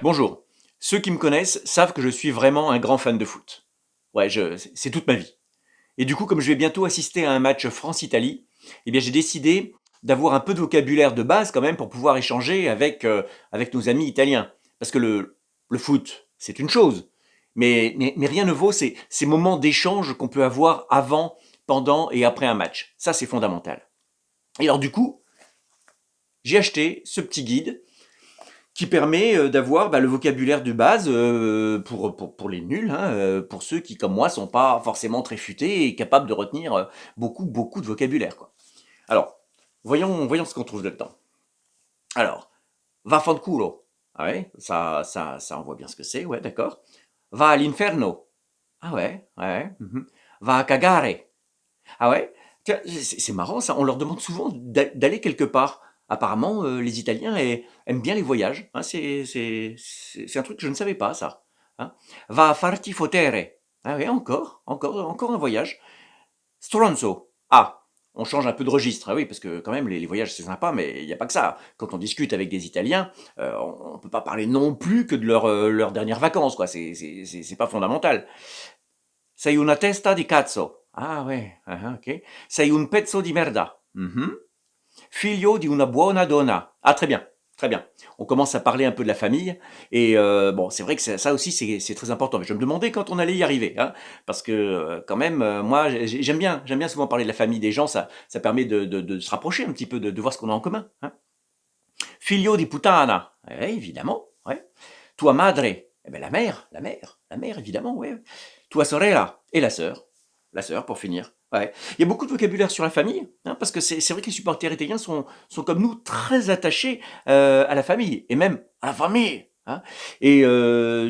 Bonjour. Ceux qui me connaissent savent que je suis vraiment un grand fan de foot. Ouais, c'est toute ma vie. Et du coup, comme je vais bientôt assister à un match France-Italie, eh bien, j'ai décidé d'avoir un peu de vocabulaire de base quand même pour pouvoir échanger avec nos amis italiens. Parce que le foot, c'est une chose, mais rien ne vaut ces moments d'échange qu'on peut avoir avant, pendant et après un match. Ça, c'est fondamental. Et alors du coup, j'ai acheté ce petit guide qui permet d'avoir le vocabulaire de base pour les nuls, hein, pour ceux qui, comme moi, sont pas forcément très futés et capables de retenir beaucoup de vocabulaire, quoi. Alors, voyons ce qu'on trouve là-dedans. Alors, vaffanculo. Ah ouais, ça, on voit bien ce que c'est, ouais, d'accord. Va all'inferno. Ah ouais, ouais. Mhm. Va a cagare. Ah ouais? Tiens, c'est marrant ça, on leur demande souvent d'aller quelque part. Apparemment, les Italiens aiment bien les voyages, hein, c'est un truc que je ne savais pas ça, hein. Va farti fotere. Ah oui, encore un voyage. Stronzo. Ah, on change un peu de registre, ah oui, parce que quand même les voyages c'est sympa, mais il n'y a pas que ça. Quand on discute avec des Italiens, on ne peut pas parler non plus que de leurs dernières vacances, quoi, c'est pas fondamental. Sei una testa di cazzo. Ah ouais, ok. Sei un pezzo di merda. Mhm. Figlio di una buona donna. Ah très bien, très bien. On commence à parler un peu de la famille et bon, c'est vrai que ça aussi c'est très important. Mais je me demandais quand on allait y arriver, hein, parce que quand même, moi j'aime bien souvent parler de la famille des gens. Ça permet de se rapprocher un petit peu, de voir ce qu'on a en commun, hein. Figlio di puttana. Évidemment, ouais. Tua madre. Eh ben la mère évidemment, ouais. Tua sorella et la sœur pour finir. Ouais. Il y a beaucoup de vocabulaire sur la famille, hein, parce que c'est vrai que les supporters italiens sont comme nous très attachés à la famille, et même à la famille, hein. Et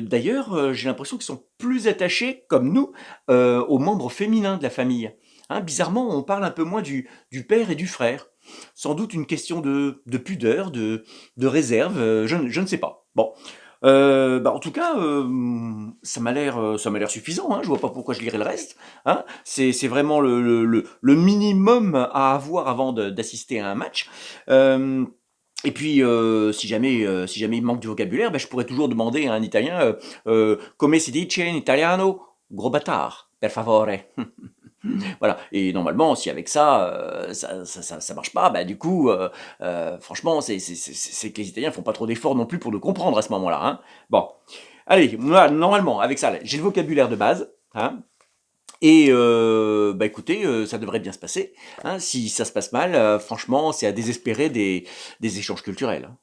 d'ailleurs, j'ai l'impression qu'ils sont plus attachés, comme nous, aux membres féminins de la famille, hein. Bizarrement, on parle un peu moins du père et du frère. Sans doute une question de pudeur, de réserve, je ne sais pas. Bon, en tout cas, ça m'a l'air suffisant, hein, je vois pas pourquoi je lirais le reste, hein. C'est vraiment le minimum à avoir avant d'assister à un match. Euh, et puis, si jamais il manque du vocabulaire, je pourrais toujours demander à un Italien, come si dice in italiano, gros bâtard, per favore. Voilà. Et normalement, si avec ça, ça marche pas, du coup, franchement, c'est que les Italiens font pas trop d'efforts non plus pour nous comprendre à ce moment-là, hein. Bon, allez, moi, normalement, avec ça, j'ai le vocabulaire de base, hein. Et écoutez, ça devrait bien se passer, hein. Si ça se passe mal, franchement, c'est à désespérer des échanges culturels, hein.